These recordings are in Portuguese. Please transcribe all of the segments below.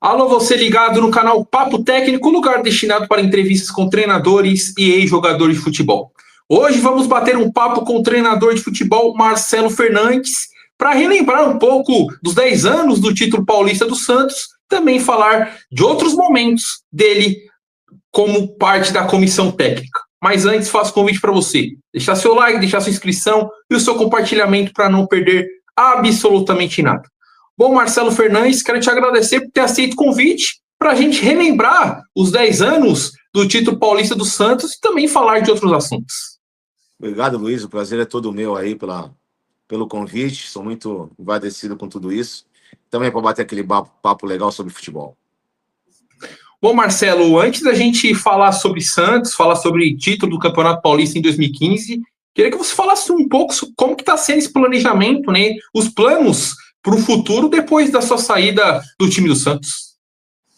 Alô, você ligado no canal Papo Técnico, lugar destinado para entrevistas com treinadores e ex-jogadores de futebol. Hoje vamos bater um papo com o treinador de futebol Marcelo Fernandes para relembrar um pouco dos 10 anos do título paulista do Santos, também falar de outros momentos dele como parte da comissão técnica. Mas antes, faço convite para você deixar seu like, deixar sua inscrição e o seu compartilhamento para não perder absolutamente nada. Bom, Marcelo Fernandes, quero te agradecer por ter aceito o convite para a gente relembrar os 10 anos do título paulista do Santos e também falar de outros assuntos. Obrigado, Luiz. O prazer é todo meu aí pelo convite. Sou muito agradecido com tudo isso. Também para bater aquele papo legal sobre futebol. Bom, Marcelo, antes da gente falar sobre Santos, falar sobre título do Campeonato Paulista em 2015, queria que você falasse um pouco sobre como que está sendo esse planejamento, né? Os planos para o futuro depois da sua saída do time do Santos.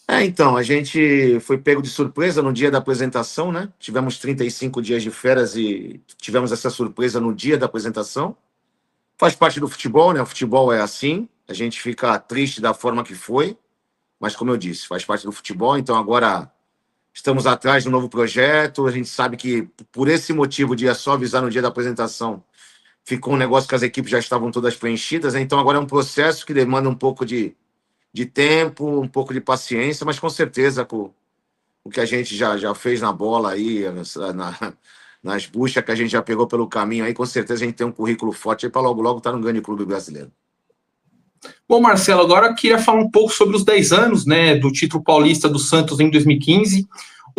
Então, a gente foi pego de surpresa no dia da apresentação, né? Tivemos 35 dias de férias e tivemos essa surpresa no dia da apresentação. Faz parte do futebol, né? O futebol é assim, a gente fica triste da forma que foi, mas como eu disse, faz parte do futebol, então agora estamos atrás de um novo projeto, a gente sabe que por esse motivo de só avisar no dia da apresentação, ficou um negócio que as equipes já estavam todas preenchidas, né? Então agora é um processo que demanda um pouco de tempo, um pouco de paciência, mas com certeza com o que a gente já fez na bola aí, nas buchas que a gente já pegou pelo caminho aí, com certeza a gente tem um currículo forte aí para logo estar no grande clube brasileiro. Bom, Marcelo, agora eu queria falar um pouco sobre os 10 anos, né, do título paulista do Santos em 2015.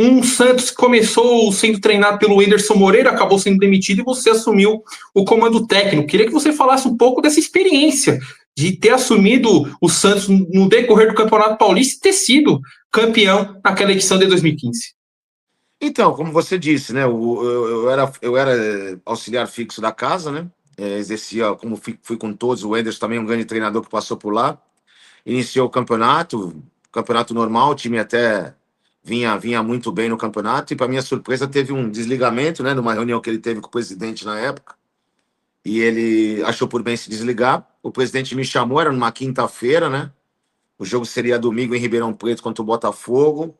Um Santos que começou sendo treinado pelo Whindersson Moreira, acabou sendo demitido e você assumiu o comando técnico. Queria que você falasse um pouco dessa experiência de ter assumido o Santos no decorrer do Campeonato Paulista e ter sido campeão naquela edição de 2015. Então, como você disse, né, eu era auxiliar fixo da casa, né, exercia, como fui com todos, o Whindersson também um grande treinador que passou por lá, iniciou o campeonato normal, o time até vinha muito bem no campeonato, e para minha surpresa teve um desligamento, né, numa reunião que ele teve com o presidente na época, e ele achou por bem se desligar. O presidente me chamou, era numa quinta-feira, né, o jogo seria domingo em Ribeirão Preto contra o Botafogo,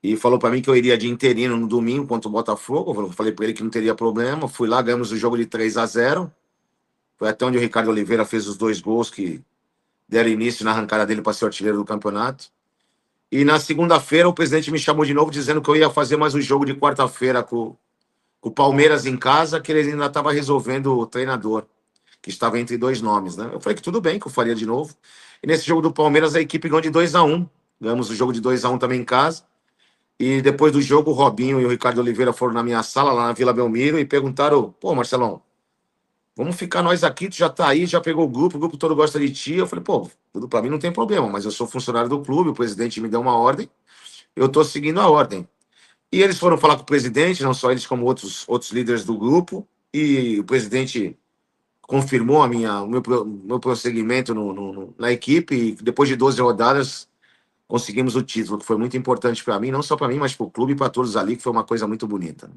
e falou para mim que eu iria de interino no domingo contra o Botafogo. Eu falei para ele que não teria problema, fui lá, ganhamos o jogo de 3-0, foi até onde o Ricardo Oliveira fez os 2 gols que deram início na arrancada dele para ser o artilheiro do campeonato. E na segunda-feira o presidente me chamou de novo dizendo que eu ia fazer mais um jogo de quarta-feira com o Palmeiras em casa, que ele ainda estava resolvendo o treinador, que estava entre 2 nomes, né? Eu falei que tudo bem, que eu faria de novo. E nesse jogo do Palmeiras a equipe ganhou de 2-1. Ganhamos o jogo de 2-1 também em casa. E depois do jogo o Robinho e o Ricardo Oliveira foram na minha sala, lá na Vila Belmiro, e perguntaram: pô, Marcelão, vamos ficar nós aqui, tu já tá aí, já pegou o grupo todo gosta de ti. Eu falei, pô, tudo para mim não tem problema, mas eu sou funcionário do clube, o presidente me deu uma ordem, eu tô seguindo a ordem. E eles foram falar com o presidente, não só eles como outros líderes do grupo, e o presidente confirmou o meu prosseguimento na equipe, e depois de 12 rodadas conseguimos o título, que foi muito importante para mim, não só para mim, mas para o clube e para todos ali, que foi uma coisa muito bonita.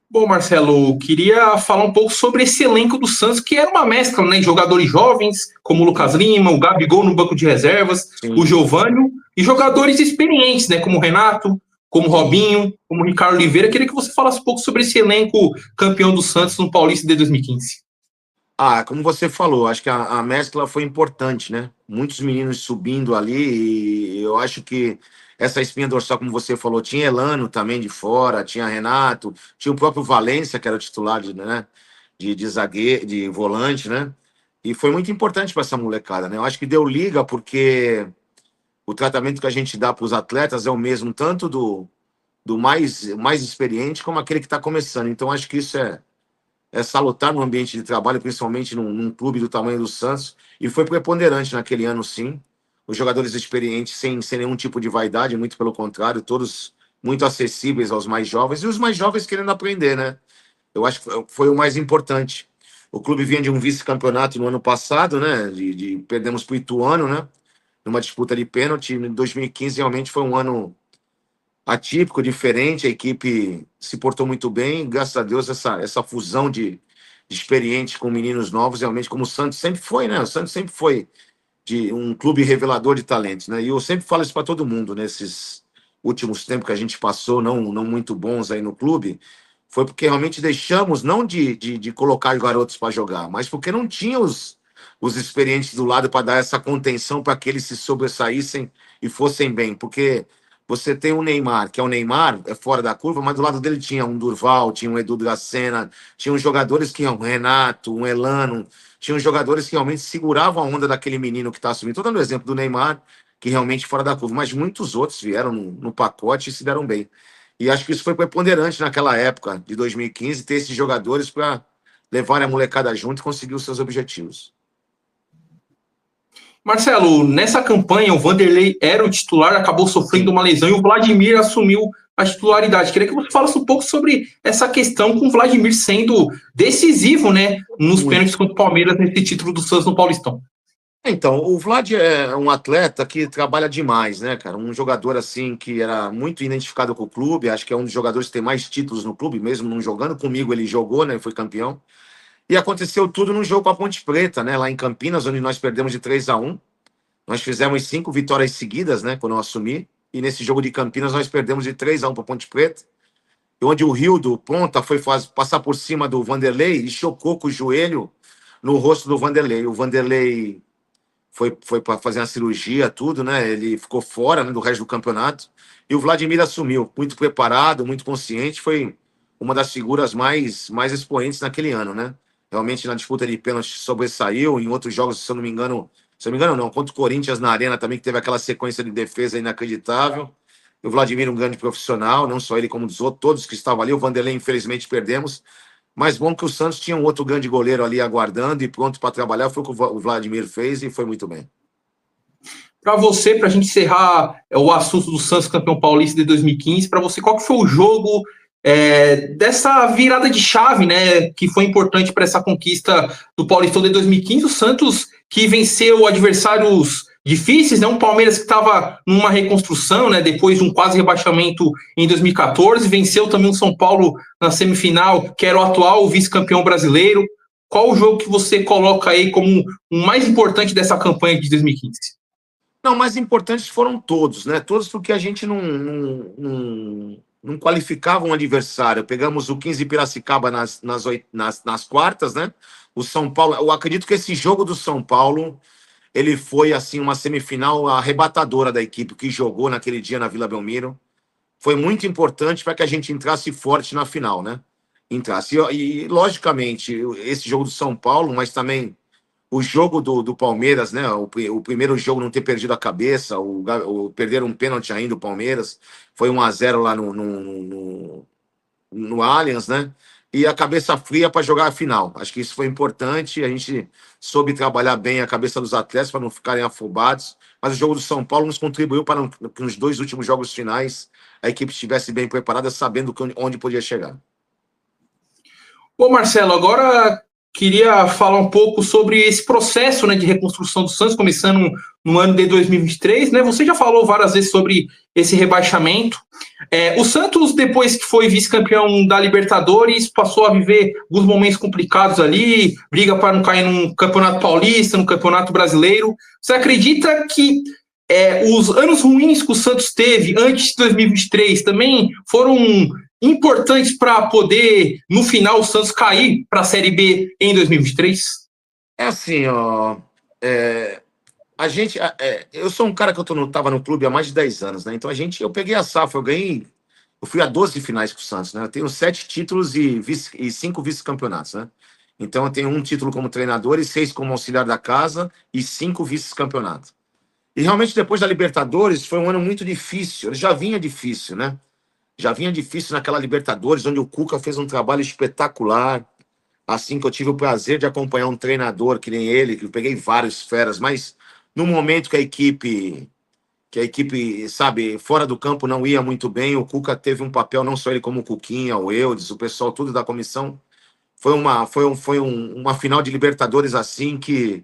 Bom, Marcelo, queria falar um pouco sobre esse elenco do Santos, que era uma mescla, né, de jogadores jovens, como o Lucas Lima, o Gabigol no banco de reservas, sim, o Giovânio, e jogadores experientes, né, como o Renato, como o Robinho, como o Ricardo Oliveira. Queria que você falasse um pouco sobre esse elenco campeão do Santos no Paulista de 2015. Como você falou, acho que a mescla foi importante, né? Muitos meninos subindo ali, e eu acho que essa espinha dorsal, como você falou, tinha Elano também de fora, tinha Renato, tinha o próprio Valência, que era o titular de zagueiro, de volante, né? E foi muito importante para essa molecada, né? Eu acho que deu liga, porque o tratamento que a gente dá para os atletas é o mesmo, tanto do mais experiente como aquele que está começando. Então, acho que isso é salutar no ambiente de trabalho, principalmente num clube do tamanho do Santos, e foi preponderante naquele ano, sim. Os jogadores experientes, sem nenhum tipo de vaidade, muito pelo contrário, todos muito acessíveis aos mais jovens, e os mais jovens querendo aprender, né? Eu acho que foi o mais importante. O clube vinha de um vice-campeonato no ano passado, né? Perdemos para o Ituano, né? Numa disputa de pênalti. Em 2015, realmente foi um ano atípico, diferente, a equipe se portou muito bem, graças a Deus essa fusão de experientes com meninos novos, realmente como o Santos sempre foi, né? O Santos sempre foi de um clube revelador de talentos, né? E eu sempre falo isso para todo mundo, nesses últimos tempos que a gente passou, não muito bons aí no clube, foi porque realmente deixamos, não de colocar garotos para jogar, mas porque não tinha os experientes do lado para dar essa contenção para que eles se sobressaíssem e fossem bem. Porque você tem o Neymar, que é o Neymar, é fora da curva, mas do lado dele tinha um Durval, tinha um Edu Dracena, tinha uns jogadores que iam, um Renato, um Elano, tinham jogadores que realmente seguravam a onda daquele menino que está assumindo. Estou dando o exemplo do Neymar, que realmente fora da curva, mas muitos outros vieram no pacote e se deram bem. E acho que isso foi preponderante naquela época de 2015, ter esses jogadores para levarem a molecada junto e conseguir os seus objetivos. Marcelo, nessa campanha o Vanderlei era o titular, acabou sofrendo uma lesão e o Vladimir assumiu a titularidade. Queria que você falasse um pouco sobre essa questão com o Vladimir sendo decisivo, né, nos pênaltis contra o Palmeiras nesse título do Santos no Paulistão. Então, o Vlad é um atleta que trabalha demais, né, cara? Um jogador, assim, que era muito identificado com o clube. Acho que é um dos jogadores que tem mais títulos no clube, mesmo não jogando. Comigo ele jogou, né? Foi campeão. E aconteceu tudo no jogo com a Ponte Preta, né? Lá em Campinas, onde nós perdemos de 3-1. Nós fizemos 5 vitórias seguidas, né? Quando eu assumi. E nesse jogo de Campinas, nós perdemos de 3-1 para a Ponte Preta. Onde o Rio do Ponta foi passar por cima do Vanderlei e chocou com o joelho no rosto do Vanderlei. O Vanderlei foi para fazer uma cirurgia, tudo, né? Ele ficou fora, né, do resto do campeonato. E o Vladimir assumiu, muito preparado, muito consciente. Foi uma das figuras mais expoentes naquele ano, né? Realmente na disputa de pênalti sobressaiu. Em outros jogos, se eu não me engano, não. Contra o Corinthians na Arena também, que teve aquela sequência de defesa inacreditável. O Vladimir, um grande profissional, não só ele, como os outros, todos que estavam ali. O Vanderlei, infelizmente, perdemos. Mas bom que o Santos tinha um outro grande goleiro ali aguardando e pronto para trabalhar. Foi o que o Vladimir fez e foi muito bem. Para você, para a gente encerrar o assunto do Santos campeão paulista de 2015, para você, qual que foi o jogo dessa virada de chave, né, que foi importante para essa conquista do Paulistão de 2015? O Santos que venceu adversários difíceis, né, um Palmeiras que estava numa reconstrução, né, depois de um quase rebaixamento em 2014, venceu também o São Paulo na semifinal, que era o atual vice-campeão brasileiro. Qual o jogo que você coloca aí como o mais importante dessa campanha de 2015? Não, mais importantes foram todos, né? Todos porque a gente não qualificava um adversário. Pegamos o 15 Piracicaba nas quartas, né? O São Paulo, eu acredito que esse jogo do São Paulo, ele foi assim uma semifinal arrebatadora da equipe que jogou naquele dia na Vila Belmiro. Foi muito importante para que a gente entrasse forte na final, né? Entrasse. E logicamente, esse jogo do São Paulo, mas também o jogo do Palmeiras, né? O primeiro jogo não ter perdido a cabeça, perder um pênalti ainda, o Palmeiras, foi 1-0 lá no Allianz, né? E a cabeça fria para jogar a final. Acho que isso foi importante. A gente soube trabalhar bem a cabeça dos atletas para não ficarem afobados. Mas o jogo do São Paulo nos contribuiu para que nos 2 últimos jogos finais a equipe estivesse bem preparada, sabendo onde podia chegar. Bom, Marcelo, agora queria falar um pouco sobre esse processo, né, de reconstrução do Santos, começando no ano de 2023, né? Você já falou várias vezes sobre esse rebaixamento. O Santos, depois que foi vice-campeão da Libertadores, passou a viver alguns momentos complicados ali, briga para não cair no Campeonato Paulista, no Campeonato Brasileiro. Você acredita que os anos ruins que o Santos teve antes de 2023 também foram importantes para poder, no final, o Santos cair para a Série B em 2023? É assim, ó. Eu sou um cara que eu estava no clube há mais de 10 anos, né? Então eu peguei a safra, eu fui a 12 finais com o Santos, né? Eu tenho 7 títulos e 5 vice-campeonatos, né? Então eu tenho 1 título como treinador e 6 como auxiliar da casa e 5 vice-campeonatos. E realmente depois da Libertadores foi um ano muito difícil. Ele já vinha difícil, né? Já vinha difícil naquela Libertadores, onde o Cuca fez um trabalho espetacular. Assim que eu tive o prazer de acompanhar um treinador que nem ele, que eu peguei vários feras, mas no momento que a equipe, sabe, fora do campo não ia muito bem, o Cuca teve um papel, não só ele como o Cuquinha, o Eudes, o pessoal tudo da comissão. Foi uma final de Libertadores assim que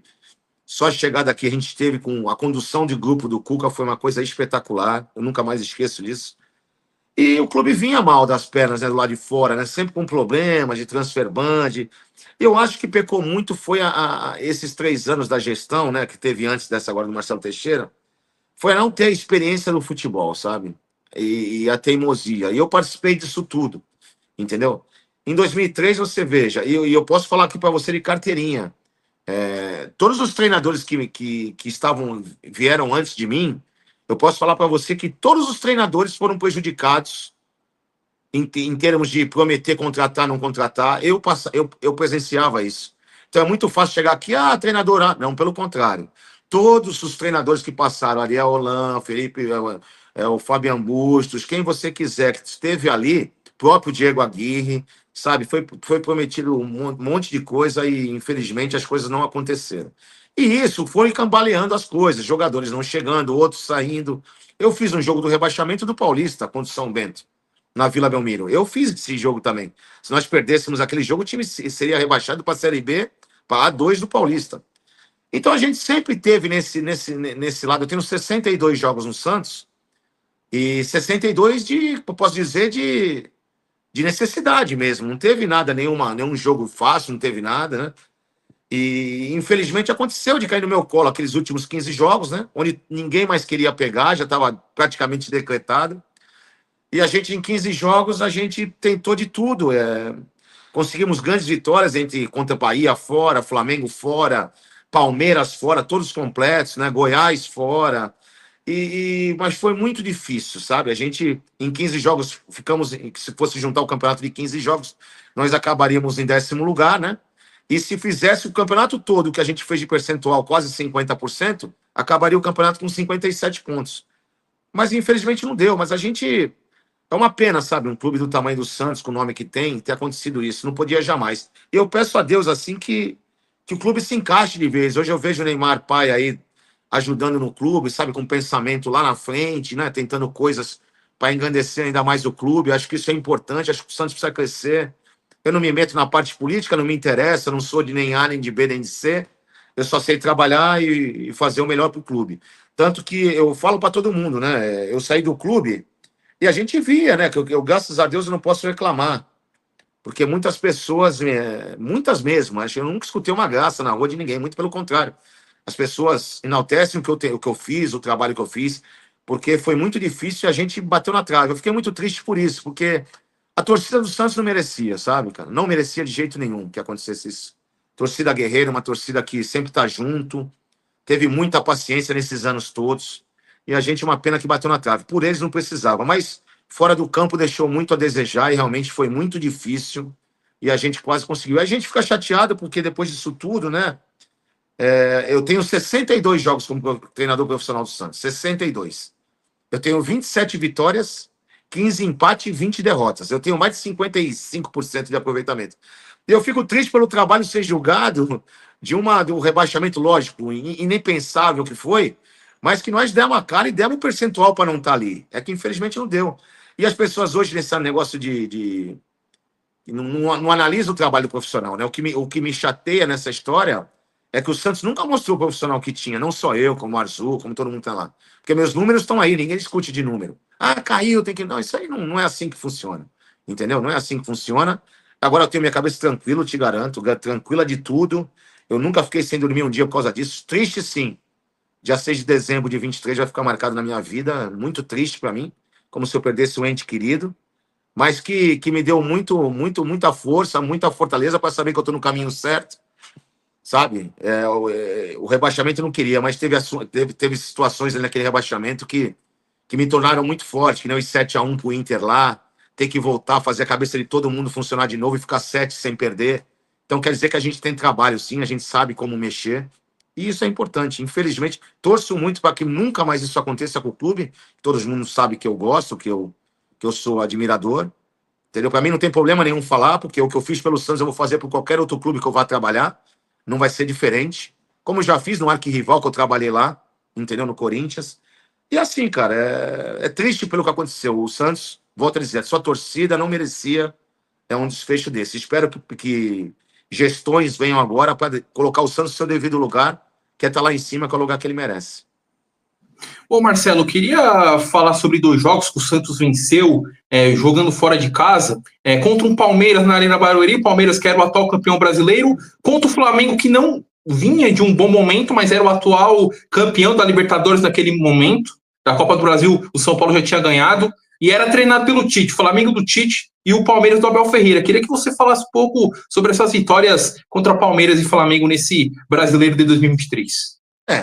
só a chegada que a gente teve com a condução de grupo do Cuca foi uma coisa espetacular. Eu nunca mais esqueço disso. E o clube vinha mal das pernas, né, do lado de fora, né, sempre com problemas de transfer ban. Eu acho que pecou muito foi esses 3 anos da gestão, né, que teve antes dessa agora do Marcelo Teixeira, foi não ter a experiência no futebol, sabe? E a teimosia. E eu participei disso tudo, entendeu? Em 2003, você veja, e eu posso falar aqui para você de carteirinha, todos os treinadores que vieram antes de mim, eu posso falar para você que todos os treinadores foram prejudicados em termos de prometer contratar, não contratar. Eu presenciava isso. Então é muito fácil chegar aqui, treinador. Não, pelo contrário. Todos os treinadores que passaram, Ariel Holan, Felipe, o Fabian Bustos, quem você quiser que esteve ali, próprio Diego Aguirre, sabe, foi prometido um monte de coisa e, infelizmente, as coisas não aconteceram. E isso foi cambaleando as coisas, jogadores não chegando, outros saindo. Eu fiz um jogo do rebaixamento do Paulista contra o São Bento, na Vila Belmiro. Eu fiz esse jogo também. Se nós perdêssemos aquele jogo, o time seria rebaixado para a Série B, para A2 do Paulista. Então a gente sempre teve nesse lado. Eu tenho 62 jogos no Santos e 62 eu posso dizer, de necessidade mesmo. Não teve nada, nenhum jogo fácil, não teve nada, né? E infelizmente aconteceu de cair no meu colo aqueles últimos 15 jogos, né? Onde ninguém mais queria pegar, já estava praticamente decretado. E a gente, em 15 jogos, a gente tentou de tudo. Conseguimos grandes vitórias contra Bahia fora, Flamengo fora, Palmeiras fora, todos completos, né? Goiás fora. Mas foi muito difícil, sabe? A gente, em 15 jogos, se fosse juntar o campeonato de 15 jogos, nós acabaríamos em 10º lugar, né? E se fizesse o campeonato todo, o que a gente fez de percentual, quase 50%, acabaria o campeonato com 57 pontos. Mas infelizmente não deu. Mas a gente. É uma pena, sabe? Um clube do tamanho do Santos, com o nome que tem, ter acontecido isso. Não podia jamais. Eu peço a Deus, assim, que o clube se encaixe de vez. Hoje eu vejo o Neymar pai aí ajudando no clube, sabe? Com pensamento lá na frente, né? Tentando coisas para engrandecer ainda mais o clube. Acho que isso é importante. Acho que o Santos precisa crescer. Eu não me meto na parte política, não me interessa. Não sou de nem A, nem de B, nem de C. Eu só sei trabalhar e fazer o melhor para o clube. Tanto que eu falo para todo mundo, né? Eu saí do clube e a gente via, né? Que eu, graças a Deus, eu não posso reclamar. Porque muitas pessoas, muitas mesmo, acho que eu nunca escutei uma graça na rua de ninguém, muito pelo contrário. As pessoas enaltecem o que eu fiz, o trabalho que eu fiz, porque foi muito difícil e a gente bateu na trave. Eu fiquei muito triste por isso, porque a torcida do Santos não merecia, sabe, cara? Não merecia de jeito nenhum que acontecesse isso. Torcida guerreira, uma torcida que sempre tá junto, teve muita paciência nesses anos todos, e a gente, uma pena que bateu na trave. Por eles não precisava, mas fora do campo deixou muito a desejar e realmente foi muito difícil, e a gente quase conseguiu. A gente fica chateado porque depois disso tudo, né? Eu tenho 62 jogos como treinador profissional do Santos, 62. Eu tenho 27 vitórias, 15 empates e 20 derrotas. Eu tenho mais de 55% de aproveitamento. E eu fico triste pelo trabalho ser julgado de um rebaixamento lógico, inimpensável que foi, mas que nós demos a cara e demos um percentual para não estar ali. É que infelizmente não deu. E as pessoas hoje, nesse negócio não analisam o trabalho profissional, né? O que me chateia nessa história é que o Santos nunca mostrou o profissional que tinha, não só eu, como o Arzu, como todo mundo está lá. Porque meus números estão aí, ninguém discute de número. Caiu, tem que. Não, isso aí não é assim que funciona. Entendeu? Não é assim que funciona. Agora eu tenho minha cabeça tranquila, te garanto, tranquila de tudo. Eu nunca fiquei sem dormir um dia por causa disso. Triste, sim. Dia 6 de dezembro de 23 vai ficar marcado na minha vida. Muito triste para mim, como se eu perdesse um ente querido. Mas que me deu muita força, muita fortaleza para saber que eu estou no caminho certo, sabe? O rebaixamento eu não queria, mas teve situações ali naquele rebaixamento que me tornaram muito forte, que nem os 7-1 pro Inter lá, ter que voltar, fazer a cabeça de todo mundo funcionar de novo e ficar 7 sem perder. Então quer dizer que a gente tem trabalho, sim, a gente sabe como mexer, e isso é importante. Infelizmente, torço muito para que nunca mais isso aconteça com o clube. Todo mundo sabe que eu gosto, que eu sou admirador. Entendeu? Para mim não tem problema nenhum falar, porque o que eu fiz pelo Santos eu vou fazer por qualquer outro clube que eu vá trabalhar. Não vai ser diferente. Como eu já fiz no arquirrival que eu trabalhei lá, entendeu? No Corinthians. E assim, cara, é triste pelo que aconteceu. O Santos, volto a dizer, a sua torcida não merecia um desfecho desse. Espero que gestões venham agora para colocar o Santos no seu devido lugar, que é estar lá em cima, que é o lugar que ele merece. Ô Marcelo, eu queria falar sobre 2 jogos que o Santos venceu, jogando fora de casa, contra um Palmeiras na Arena Barueri, Palmeiras que era o atual campeão brasileiro, contra o Flamengo que não vinha de um bom momento, mas era o atual campeão da Libertadores naquele momento, da Copa do Brasil, o São Paulo já tinha ganhado, e era treinado pelo Tite, Flamengo do Tite e o Palmeiras do Abel Ferreira. Queria que você falasse um pouco sobre essas vitórias contra Palmeiras e Flamengo nesse Brasileiro de 2023.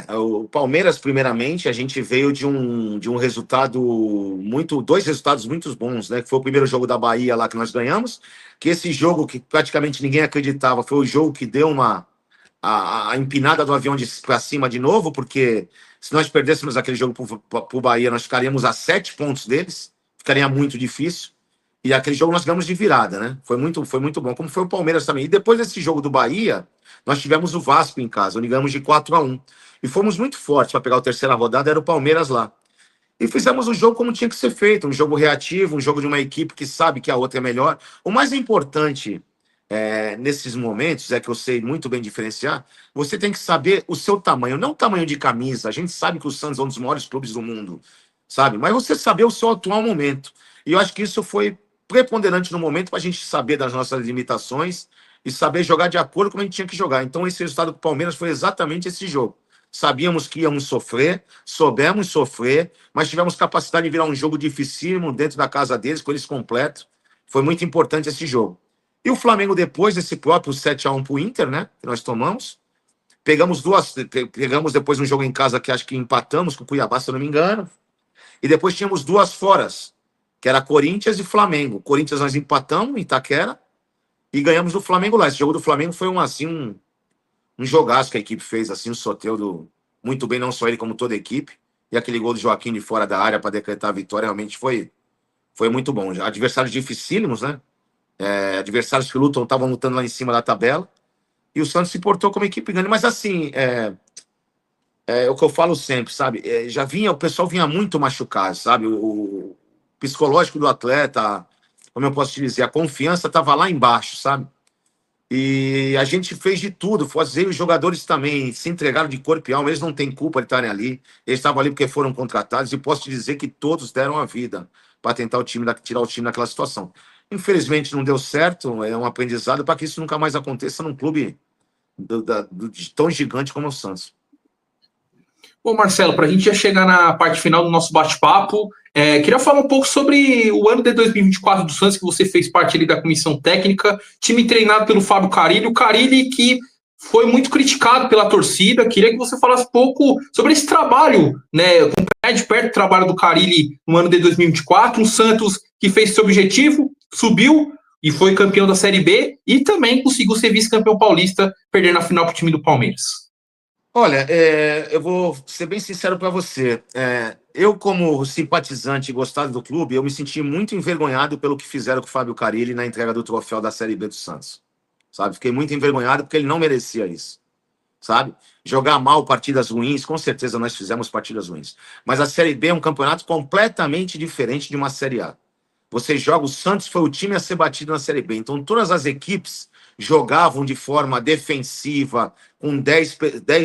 O Palmeiras, primeiramente, a gente veio de um resultado dois resultados muito bons, né? Que foi o primeiro jogo da Bahia lá que nós ganhamos, que esse jogo que praticamente ninguém acreditava, foi o jogo que deu a empinada do avião para cima de novo, porque se nós perdêssemos aquele jogo para o Bahia, nós ficaríamos a 7 pontos deles, ficaria muito difícil. E aquele jogo nós ganhamos de virada, né? Foi muito bom, como foi o Palmeiras também. E depois desse jogo do Bahia, nós tivemos o Vasco em casa, onde ganhamos de 4-1. E fomos muito fortes para pegar a terceira rodada, era o Palmeiras lá. E fizemos o jogo como tinha que ser feito, um jogo reativo, um jogo de uma equipe que sabe que a outra é melhor. O mais importante nesses momentos, que eu sei muito bem diferenciar, você tem que saber o seu tamanho, não o tamanho de camisa. A gente sabe que o Santos é um dos maiores clubes do mundo, sabe? Mas você saber o seu atual momento. E eu acho que isso foi preponderante no momento para a gente saber das nossas limitações e saber jogar de acordo com como a gente tinha que jogar. Então, esse resultado do Palmeiras foi exatamente esse jogo. Sabíamos que íamos sofrer, soubemos sofrer, mas tivemos capacidade de virar um jogo dificílimo dentro da casa deles, com eles completos. Foi muito importante esse jogo. E o Flamengo, depois desse próprio 7-1 para o Inter, né, que nós tomamos, pegamos depois um jogo em casa que acho que empatamos com o Cuiabá, se eu não me engano, e depois tínhamos 2 foras, que era Corinthians e Flamengo. Corinthians nós empatamos em Itaquera e ganhamos do Flamengo lá. Esse jogo do Flamengo foi um jogaço que a equipe fez, assim, um sorteio muito bem, não só ele, como toda a equipe. E aquele gol do Joaquim de fora da área para decretar a vitória realmente foi muito bom. Adversários dificílimos, né? Adversários que estavam lutando lá em cima da tabela. E o Santos se portou como equipe grande. Mas assim, é o que eu falo sempre, sabe? O pessoal vinha muito machucado, sabe? O psicológico do atleta, como eu posso te dizer, a confiança estava lá embaixo, sabe? E a gente fez de tudo, os jogadores também se entregaram de corpo e alma, eles não têm culpa de estarem ali, eles estavam ali porque foram contratados, e posso te dizer que todos deram a vida para tentar tirar o time daquela situação. Infelizmente não deu certo, é um aprendizado para que isso nunca mais aconteça num clube tão gigante como o Santos. Bom, Marcelo, para a gente já chegar na parte final do nosso bate-papo, queria falar um pouco sobre o ano de 2024 do Santos, que você fez parte ali da comissão técnica, time treinado pelo Fábio Carille, o Carille que foi muito criticado pela torcida. Queria que você falasse um pouco sobre esse trabalho, né, acompanhar de perto o trabalho do Carille no ano de 2024, um Santos que fez seu objetivo, subiu e foi campeão da Série B e também conseguiu ser vice-campeão paulista, perdendo a final para o time do Palmeiras. Olha, eu vou ser bem sincero para você. Eu, como simpatizante e gostado do clube, eu me senti muito envergonhado pelo que fizeram com o Fábio Carille na entrega do troféu da Série B do Santos. Sabe? Fiquei muito envergonhado porque ele não merecia isso. Sabe? Jogar mal partidas ruins, com certeza nós fizemos partidas ruins. Mas a Série B é um campeonato completamente diferente de uma Série A. Você joga, o Santos foi o time a ser batido na Série B. Então, todas as equipes jogavam de forma defensiva, com 10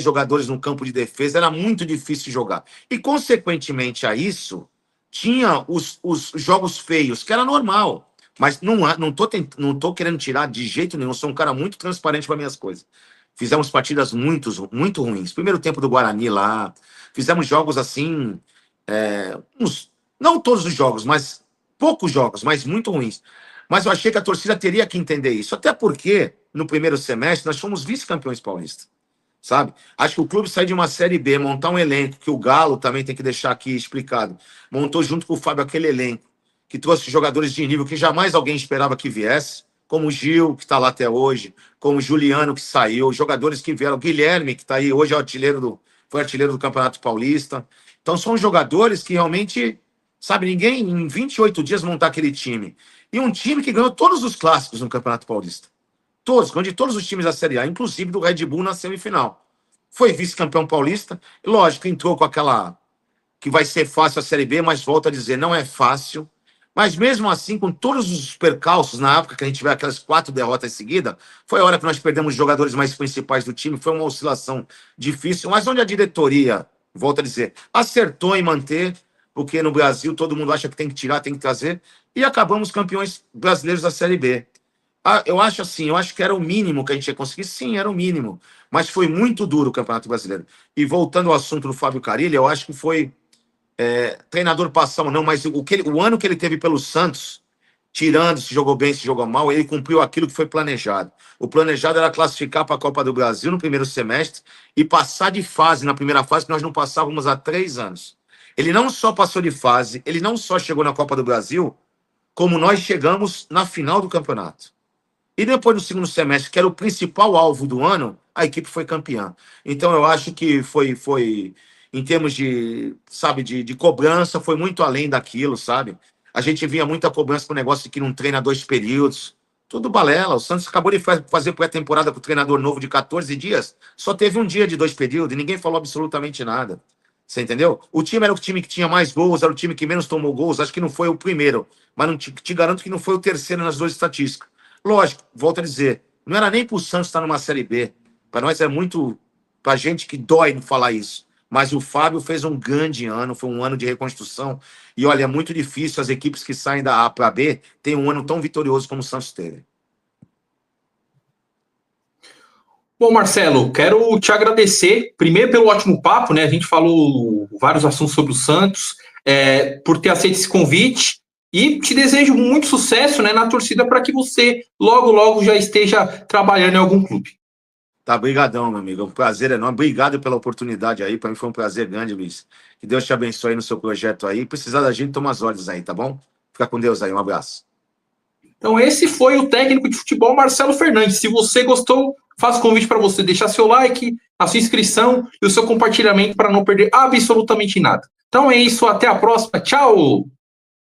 jogadores no campo de defesa, era muito difícil jogar. E, consequentemente a isso, tinha os jogos feios, que era normal. Mas não tô querendo tirar de jeito nenhum, sou um cara muito transparente para minhas coisas. Fizemos partidas muito, muito ruins. Primeiro tempo do Guarani lá, fizemos jogos assim, não todos os jogos, mas poucos jogos, mas muito ruins. Mas eu achei que a torcida teria que entender isso. Até porque, no primeiro semestre, nós fomos vice-campeões paulistas. Sabe? Acho que o clube sair de uma Série B, montar um elenco, que o Galo também tem que deixar aqui explicado, montou junto com o Fábio aquele elenco, que trouxe jogadores de nível que jamais alguém esperava que viesse, como o Gil, que está lá até hoje, como o Juliano, que saiu, jogadores que vieram, o Guilherme, que está aí hoje, foi artilheiro do Campeonato Paulista. Então, são jogadores que realmente, sabe, ninguém em 28 dias montar aquele time. E um time que ganhou todos os clássicos no Campeonato Paulista. Ganhou de todos os times da Série A, inclusive do Red Bull na semifinal. Foi vice-campeão paulista. E, lógico, entrou com aquela que vai ser fácil a Série B, mas volto a dizer, não é fácil. Mas mesmo assim, com todos os percalços, na época que a gente tiver aquelas 4 derrotas seguidas, foi a hora que nós perdemos os jogadores mais principais do time, foi uma oscilação difícil, mas onde a diretoria volto a dizer, acertou em manter, porque no Brasil todo mundo acha que tem que tirar, tem que trazer, e acabamos campeões brasileiros da Série B. Eu acho assim, eu acho que era o mínimo que a gente ia conseguir, sim, era o mínimo, mas foi muito duro o Campeonato Brasileiro. E voltando ao assunto do Fábio Carille, eu acho que foi treinador passão, não, mas o ano que ele teve pelo Santos, tirando se jogou bem, se jogou mal, ele cumpriu aquilo que foi planejado. O planejado era classificar para a Copa do Brasil no primeiro semestre e passar de fase na primeira fase, que nós não passávamos há 3 anos. Ele não só passou de fase, ele não só chegou na Copa do Brasil, como nós chegamos na final do campeonato. E depois, no segundo semestre, que era o principal alvo do ano, a equipe foi campeã. Então, eu acho que foi em termos de, sabe, de cobrança, foi muito além daquilo, sabe? A gente via muita cobrança com o negócio de que não treina 2 períodos. Tudo balela. O Santos acabou de fazer pré-temporada com o treinador novo de 14 dias, só teve um dia de 2 períodos e ninguém falou absolutamente nada. Você entendeu? O time era o time que tinha mais gols, era o time que menos tomou gols. Acho que não foi o primeiro, mas não te garanto que não foi o terceiro nas 2 estatísticas. Lógico, volto a dizer, não era nem para o Santos estar numa Série B. Para nós é muito... Para gente que dói falar isso. Mas o Fábio fez um grande ano, foi um ano de reconstrução. E olha, é muito difícil as equipes que saem da A para B terem um ano tão vitorioso como o Santos teve. Bom, Marcelo, quero te agradecer, primeiro pelo ótimo papo, né? A gente falou vários assuntos sobre o Santos, por ter aceito esse convite. E te desejo muito sucesso, né, na torcida para que você logo já esteja trabalhando em algum clube. Tá, brigadão, meu amigo. É um prazer enorme. Obrigado pela oportunidade aí. Para mim foi um prazer grande, Luiz. Que Deus te abençoe aí no seu projeto aí. Precisar da gente, toma as ordens aí, tá bom? Fica com Deus aí. Um abraço. Então esse foi o técnico de futebol Marcelo Fernandes. Se você gostou, faço convite para você deixar seu like, a sua inscrição e o seu compartilhamento para não perder absolutamente nada. Então é isso, até a próxima. Tchau!